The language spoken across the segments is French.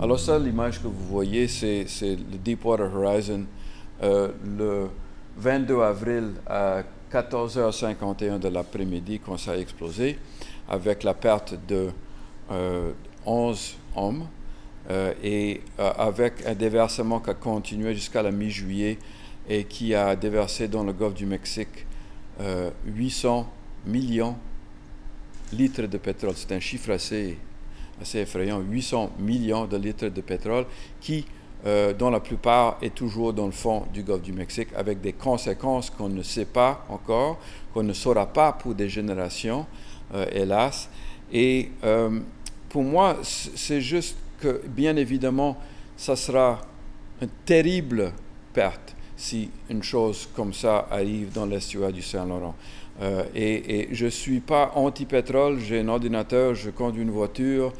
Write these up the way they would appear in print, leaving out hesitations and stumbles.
Alors ça, l'image que vous voyez, c'est le Deepwater Horizon le 22 avril à 14h51 de l'après-midi quand ça a explosé, avec la perte de 11 hommes et avec un déversement qui a continué jusqu'à la mi-juillet et qui a déversé dans le golfe du Mexique 800 millions de litres de pétrole. C'est un chiffre assez effrayant, 800 millions de litres de pétrole qui, dont la plupart est toujours dans le fond du golfe du Mexique, avec des conséquences qu'on ne sait pas encore, qu'on ne saura pas pour des générations, hélas. Et pour moi, c'est juste que, bien évidemment, ça sera une terrible perte si une chose comme ça arrive dans l'estuaire du Saint-Laurent. Et je ne suis pas anti-pétrole, j'ai un ordinateur, je conduis une voiture,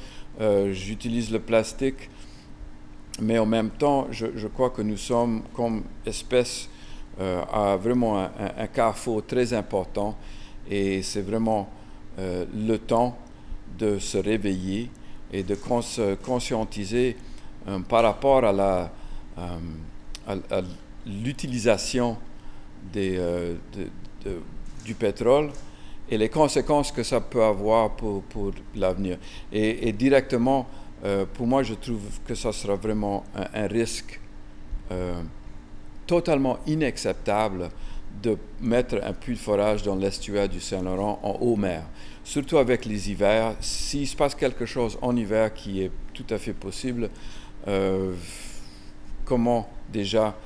j'utilise le plastique, mais en même temps, je crois que nous sommes, comme espèce, à vraiment un carrefour très important, et c'est vraiment le temps de se réveiller et de se conscientiser par rapport à l'utilisation du pétrole et les conséquences que ça peut avoir pour l'avenir. Et directement, pour moi, je trouve que ça sera vraiment un risque totalement inacceptable de mettre un puits de forage dans l'estuaire du Saint-Laurent en haute mer. Surtout avec les hivers. S'il se passe quelque chose en hiver qui est tout à fait possible, comment déjà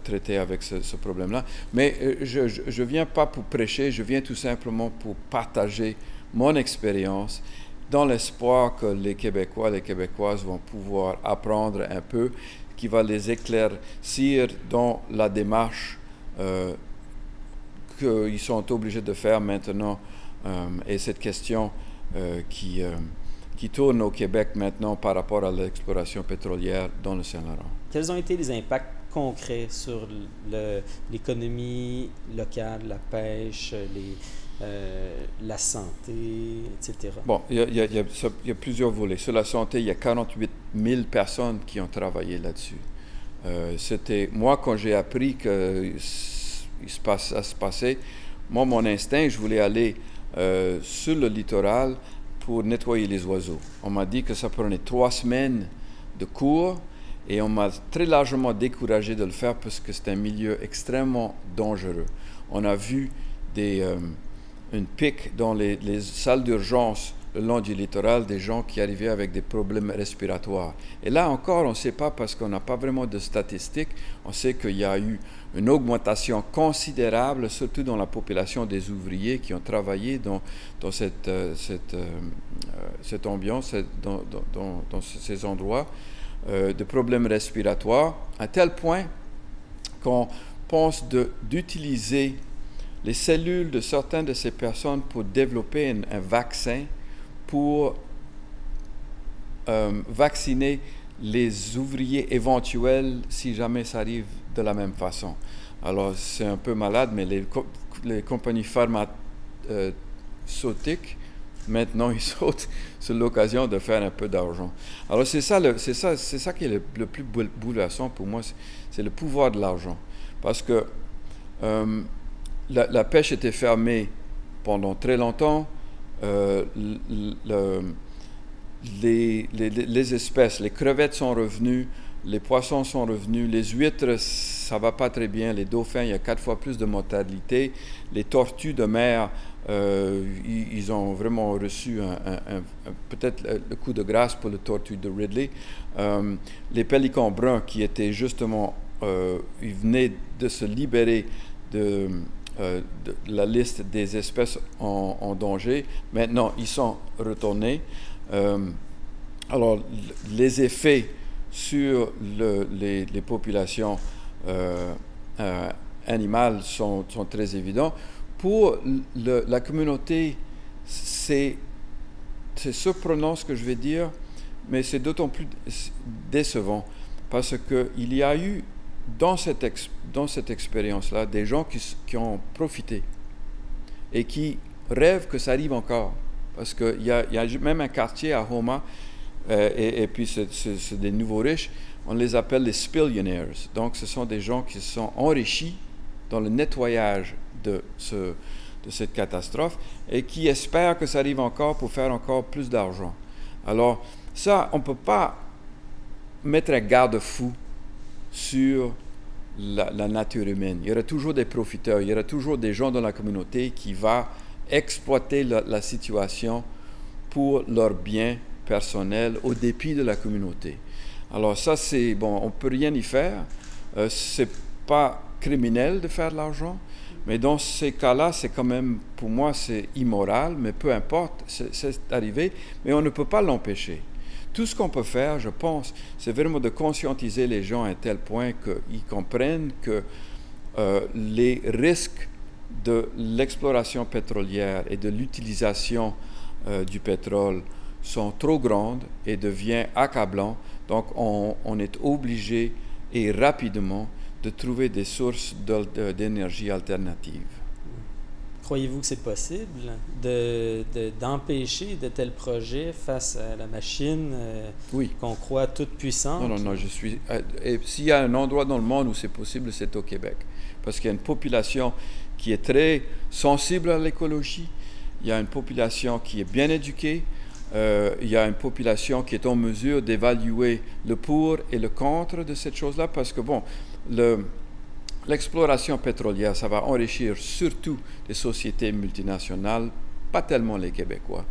traiter avec ce problème-là. Mais je ne viens pas pour prêcher, je viens tout simplement pour partager mon expérience dans l'espoir que les Québécois, les Québécoises vont pouvoir apprendre un peu, qui va les éclaircir dans la démarche qu'ils sont obligés de faire maintenant. Et cette question qui tourne au Québec maintenant par rapport à l'exploration pétrolière dans le Saint-Laurent. Quels ont été les impacts concrets sur l'économie locale, la pêche, la santé, etc.? Bon, il y a plusieurs volets. Sur la santé, il y a 48 000 personnes qui ont travaillé là-dessus. C'était moi, quand j'ai appris que ça se passait, moi, mon instinct, je voulais aller sur le littoral pour nettoyer les oiseaux. On m'a dit que ça prenait 3 semaines de cours et on m'a très largement découragé de le faire parce que c'est un milieu extrêmement dangereux. On a vu une pique dans les salles d'urgence le long du littoral, des gens qui arrivaient avec des problèmes respiratoires. Et là encore, on ne sait pas parce qu'on n'a pas vraiment de statistiques. On sait qu'il y a eu une augmentation considérable, surtout dans la population des ouvriers qui ont travaillé dans cette ambiance, dans ces endroits, de problèmes respiratoires, à tel point qu'on pense d'utiliser les cellules de certaines de ces personnes pour développer un vaccin pour vacciner les ouvriers éventuels si jamais ça arrive de la même façon. Alors, c'est un peu malade, mais les compagnies pharmaceutiques, maintenant, ils sautent sur l'occasion de faire un peu d'argent. Alors, c'est ça qui est le plus bouleversant pour moi, c'est le pouvoir de l'argent. Parce que la pêche était fermée pendant très longtemps. Les espèces, les crevettes sont revenues, les poissons sont revenus, les huîtres, ça va pas très bien, les dauphins, il y a 4 fois plus de mortalité, les tortues de mer, ils ont vraiment reçu peut-être le coup de grâce pour les tortues de Ridley. Les pélicans bruns qui étaient justement, ils venaient de se libérer de la liste des espèces en danger. Maintenant, ils sont retournés. Alors, les effets sur les populations animales sont très évidents. Pour la communauté, c'est surprenant ce que je vais dire, mais c'est d'autant plus décevant parce qu'il y a eu dans cette expérience-là, des gens qui ont profité et qui rêvent que ça arrive encore. Parce qu'il y a même un quartier à Houma Et puis c'est des nouveaux riches, on les appelle les spillionaires. Donc ce sont des gens qui se sont enrichis dans le nettoyage de cette catastrophe et qui espèrent que ça arrive encore pour faire encore plus d'argent. Alors ça, on ne peut pas mettre un garde-fou sur la nature humaine. Il y aura toujours des profiteurs, il y aura toujours des gens dans la communauté qui vont exploiter la situation pour leur bien personnel au dépit de la communauté. Alors ça, c'est bon, on ne peut rien y faire. C'est pas criminel de faire de l'argent, mais dans ces cas-là, c'est quand même, pour moi, c'est immoral, mais peu importe, c'est arrivé, mais on ne peut pas l'empêcher. Tout ce qu'on peut faire, je pense, c'est vraiment de conscientiser les gens à un tel point qu'ils comprennent que les risques de l'exploration pétrolière et de l'utilisation du pétrole sont trop grandes et deviennent accablants. Donc, on est obligé et rapidement de trouver des sources d'énergie alternatives. Croyez-vous que c'est possible d'empêcher de tels projets face à la machine oui. qu'on croit toute puissante? Non, je suis... Et s'il y a un endroit dans le monde où c'est possible, c'est au Québec. Parce qu'il y a une population qui est très sensible à l'écologie, il y a une population qui est bien éduquée, il y a une population qui est en mesure d'évaluer le pour et le contre de cette chose-là, parce que, bon, l'exploration pétrolière, ça va enrichir surtout les sociétés multinationales, pas tellement les Québécois.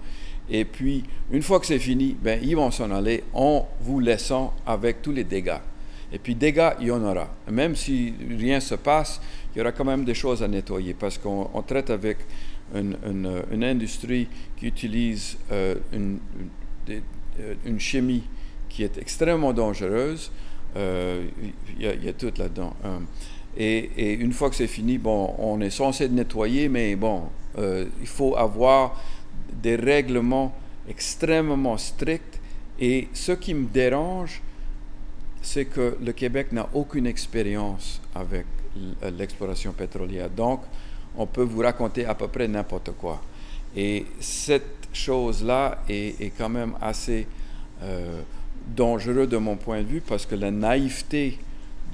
Et puis, une fois que c'est fini, ben, ils vont s'en aller en vous laissant avec tous les dégâts. Et puis, dégâts, il y en aura. Même si rien ne se passe, il y aura quand même des choses à nettoyer, parce qu'on traite avec une industrie qui utilise une chimie qui est extrêmement dangereuse. Il y a tout là-dedans. Et une fois que c'est fini, bon, on est censé nettoyer, mais bon, il faut avoir des règlements extrêmement stricts. Et ce qui me dérange, c'est que le Québec n'a aucune expérience avec l'exploration pétrolière. Donc, on peut vous raconter à peu près n'importe quoi. Et cette chose-là est quand même assez dangereux de mon point de vue, parce que la naïveté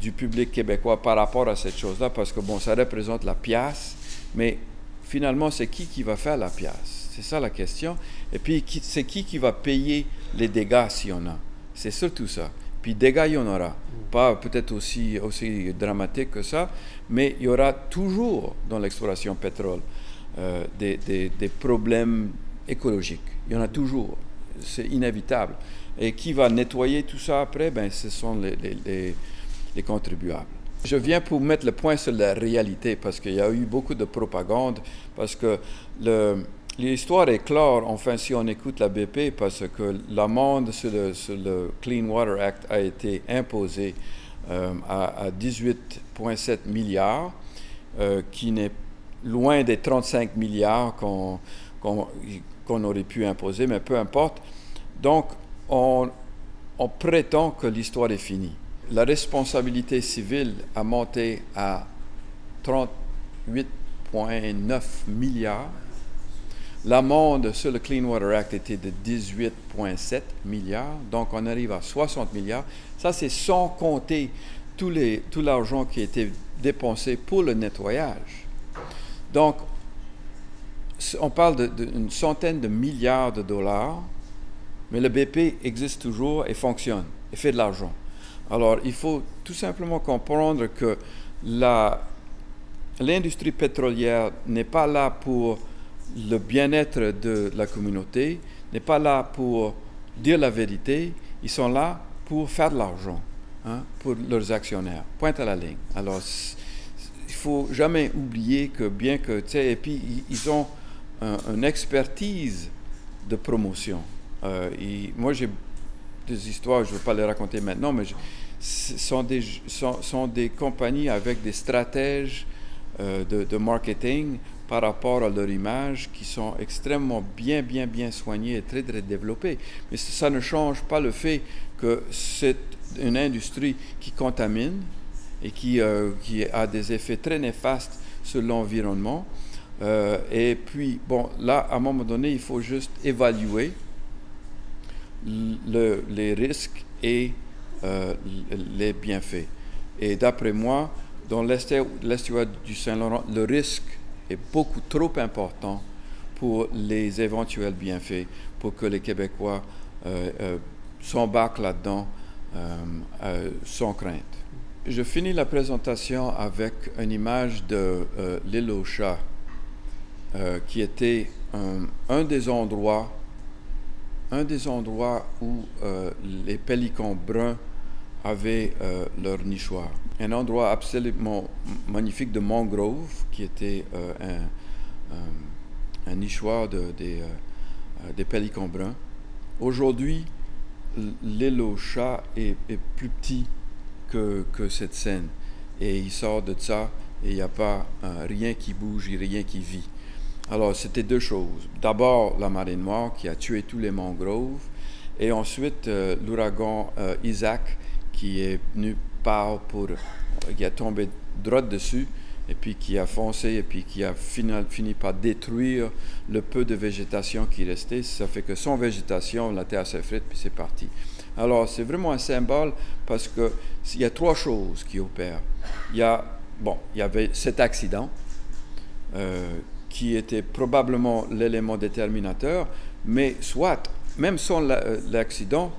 du public québécois par rapport à cette chose-là, parce que bon, ça représente la pièce, mais finalement, c'est qui va faire la pièce? C'est ça la question. Et puis, c'est qui va payer les dégâts s'il y en a? C'est surtout ça. Puis, dégâts, il y en aura. Pas peut-être aussi dramatique que ça, mais il y aura toujours dans l'exploration pétrole des problèmes écologiques. Il y en a toujours. C'est inévitable. Et qui va nettoyer tout ça après? Ben, ce sont les contribuables. Je viens pour mettre le point sur la réalité, parce qu'il y a eu beaucoup de propagande, parce que l'histoire est claire, enfin, si on écoute la BP, parce que l'amende sur le Clean Water Act a été imposée à 18,7 milliards, qui n'est loin des 35 milliards qu'on aurait pu imposer, mais peu importe. Donc, on prétend que l'histoire est finie. La responsabilité civile a monté à 38,9 milliards. L'amende sur le Clean Water Act était de 18,7 milliards. Donc, on arrive à 60 milliards. Ça, c'est sans compter tout l'argent qui a été dépensé pour le nettoyage. Donc, on parle d'une centaine de milliards de dollars, mais le BP existe toujours et fonctionne et fait de l'argent. Alors, il faut tout simplement comprendre que l'industrie pétrolière n'est pas là pour le bien-être de la communauté, n'est pas là pour dire la vérité, ils sont là pour faire de l'argent, hein, pour leurs actionnaires. Pointe à la ligne. Alors, il ne faut jamais oublier que bien que, tu sais, et puis ils ont une expertise de promotion. Moi, j'ai des histoires, je ne veux pas les raconter maintenant, mais sont des compagnies avec des stratèges de marketing par rapport à leur image qui sont extrêmement bien soignées et très développées. Mais ça ne change pas le fait que c'est une industrie qui contamine et qui a des effets très néfastes sur l'environnement. Et puis, bon, là, à un moment donné, il faut juste évaluer les risques et les bienfaits. Et d'après moi, dans l'estuaire du Saint-Laurent, le risque est beaucoup trop important pour les éventuels bienfaits, pour que les Québécois s'embarquent là-dedans sans crainte. Je finis la présentation avec une image de l'île aux Chats, qui était un des endroits où les pélicans bruns avaient leur nichoir. Un endroit absolument magnifique de mangrove, qui était un nichoir des pélicans bruns. Aujourd'hui, l'île aux Chats est plus petit que cette scène. Et il sort de ça et il n'y a pas rien qui bouge et rien qui vit. Alors, c'était deux choses. D'abord, la marée noire qui a tué tous les mangroves. Et ensuite, l'ouragan Isaac qui est venu qui a tombé droit dessus et puis qui a foncé et puis qui a fini par détruire le peu de végétation qui restait. Ça fait que sans végétation, la terre s'effrite puis c'est parti. Alors, c'est vraiment un symbole parce qu'il y a trois choses qui opèrent. Il y avait cet accident qui était probablement l'élément déterminateur, mais même sans l'accident,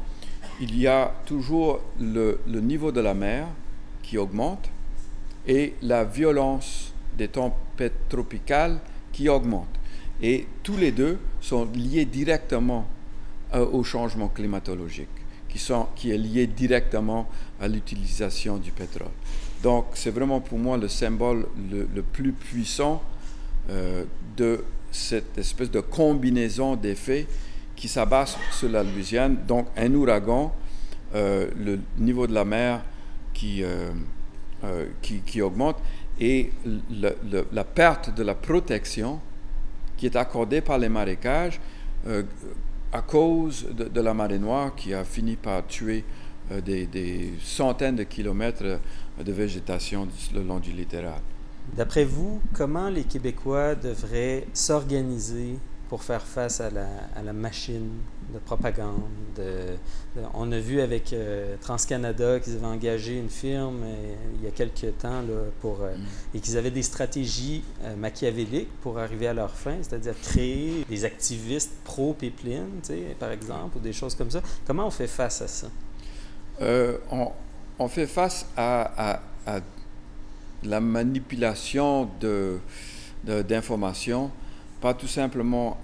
il y a toujours le niveau de la mer qui augmente et la violence des tempêtes tropicales qui augmente. Et tous les deux sont liés directement au changement climatologique, qui est lié directement à l'utilisation du pétrole. Donc, c'est vraiment pour moi le symbole le plus puissant de cette espèce de combinaison d'effets qui s'abattent sur la Louisiane. Donc, un ouragan, le niveau de la mer qui augmente et la perte de la protection qui est accordée par les marécages à cause de la marée noire qui a fini par tuer des centaines de kilomètres de végétation le long du littoral. D'après vous, comment les Québécois devraient s'organiser pour faire face à la machine de propagande? On a vu avec TransCanada qu'ils avaient engagé une firme il y a quelques temps là, et qu'ils avaient des stratégies machiavéliques pour arriver à leur fin, c'est-à-dire créer des activistes pro-pipeline, par exemple, ou des choses comme ça. Comment on fait face à ça? On fait face à la manipulation d'informations, pas tout simplement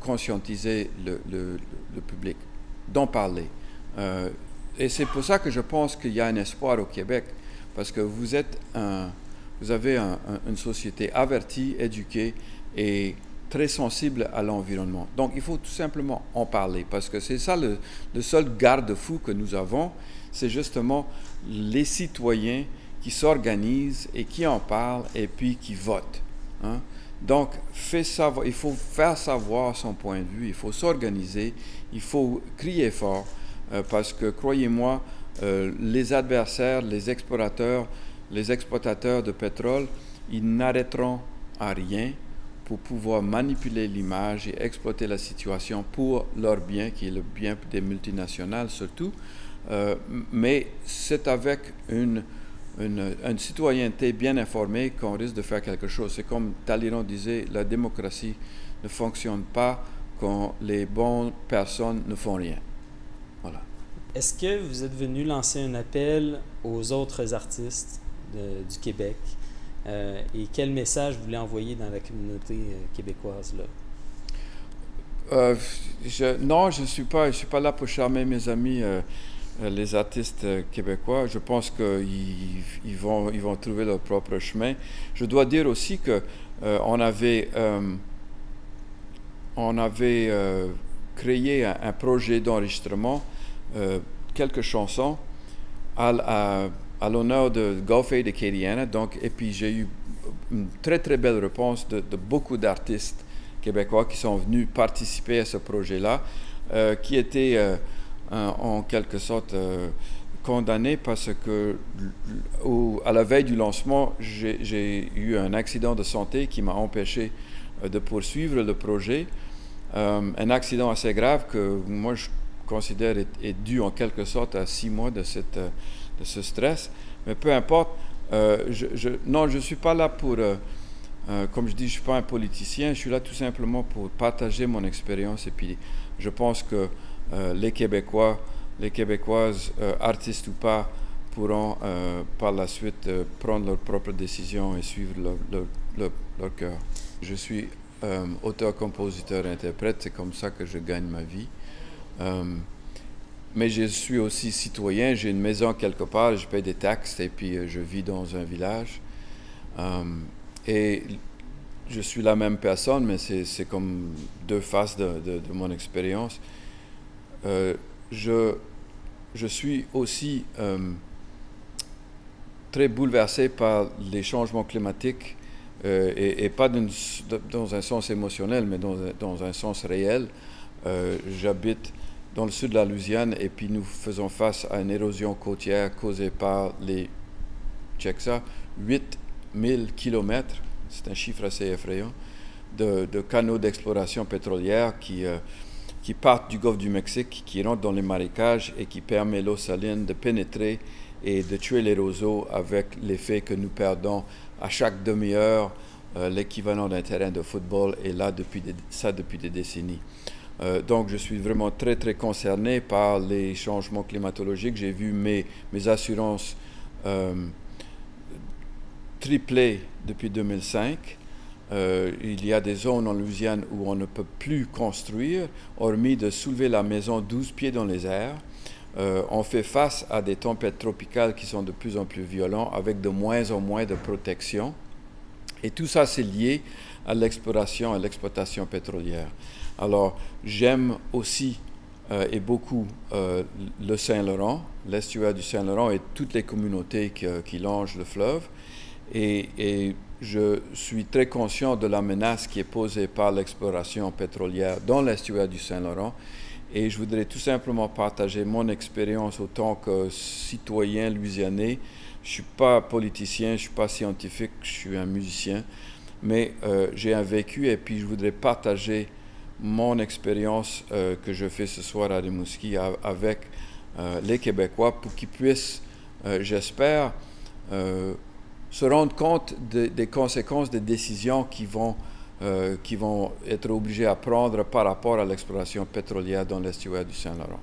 conscientiser le public, d'en parler. Et c'est pour ça que je pense qu'il y a un espoir au Québec, parce que vous avez une société avertie, éduquée et très sensible à l'environnement. Donc, il faut tout simplement en parler, parce que c'est ça le seul garde-fou que nous avons, c'est justement les citoyens qui s'organisent et qui en parlent et puis qui votent. Hein? Donc, il faut faire savoir son point de vue, il faut s'organiser, il faut crier fort, parce que, croyez-moi, les adversaires, les exploitateurs de pétrole, ils n'arrêteront à rien pour pouvoir manipuler l'image et exploiter la situation pour leur bien, qui est le bien des multinationales surtout. Mais c'est avec une citoyenneté bien informée qu'on risque de faire quelque chose. C'est comme Talleyrand disait, la démocratie ne fonctionne pas quand les bonnes personnes ne font rien. Voilà. Est-ce que vous êtes venu lancer un appel aux autres artistes du Québec et quel message vous voulez envoyer dans la communauté québécoise là? Non, je suis pas là pour charmer mes amis. Les artistes québécois, je pense qu'ils vont trouver leur propre chemin. Je dois dire aussi que on avait créé un projet d'enregistrement, quelques chansons à l'honneur de Gulf Aid Acadiana. Donc, et puis j'ai eu une très très belle réponse de beaucoup d'artistes québécois qui sont venus participer à ce projet-là, qui était en quelque sorte condamné parce que à la veille du lancement, j'ai eu un accident de santé qui m'a empêché de poursuivre le projet. Un accident assez grave que moi je considère est due en quelque sorte à 6 mois de ce stress. Mais peu importe, non, je ne suis pas là pour, comme je dis, je ne suis pas un politicien, je suis là tout simplement pour partager mon expérience. Et puis, je pense que les Québécois, les Québécoises, artistes ou pas, pourront par la suite prendre leurs propres décisions et suivre leur cœur. Je suis auteur, compositeur, interprète, c'est comme ça que je gagne ma vie. Mais je suis aussi citoyen, j'ai une maison quelque part, je paye des taxes et puis je vis dans un village. Et je suis la même personne, mais c'est comme deux faces de mon expérience. Je suis aussi très bouleversé par les changements climatiques et pas dans un sens émotionnel, mais dans un sens réel. J'habite dans le sud de la Louisiane et puis nous faisons face à une érosion côtière causée par les, check ça, 8000 kilomètres, c'est un chiffre assez effrayant, de canaux d'exploration pétrolière qui partent du golfe du Mexique, qui rentrent dans les marécages et qui permet l'eau saline de pénétrer et de tuer les roseaux avec l'effet que nous perdons à chaque demi-heure l'équivalent d'un terrain de football, et là depuis des décennies. Donc je suis vraiment très très concerné par les changements climatologiques. J'ai vu mes assurances tripler depuis 2005. Il y a des zones en Louisiane où on ne peut plus construire, hormis de soulever la maison 12 pieds dans les airs. On fait face à des tempêtes tropicales qui sont de plus en plus violentes, avec de moins en moins de protection. Et tout ça, c'est lié à l'exploration et l'exploitation pétrolière. Alors, j'aime aussi et beaucoup le Saint-Laurent, l'estuaire du Saint-Laurent et toutes les communautés qui longent le fleuve. Et je suis très conscient de la menace qui est posée par l'exploration pétrolière dans l'estuaire du Saint-Laurent. Et je voudrais tout simplement partager mon expérience autant que citoyen louisianais. Je ne suis pas politicien, je ne suis pas scientifique, je suis un musicien. Mais j'ai un vécu et puis je voudrais partager mon expérience que je fais ce soir à Rimouski avec les Québécois pour qu'ils puissent, j'espère, se rendre compte des conséquences des décisions qui vont être obligés à prendre par rapport à l'exploration pétrolière dans l'estuaire du Saint-Laurent.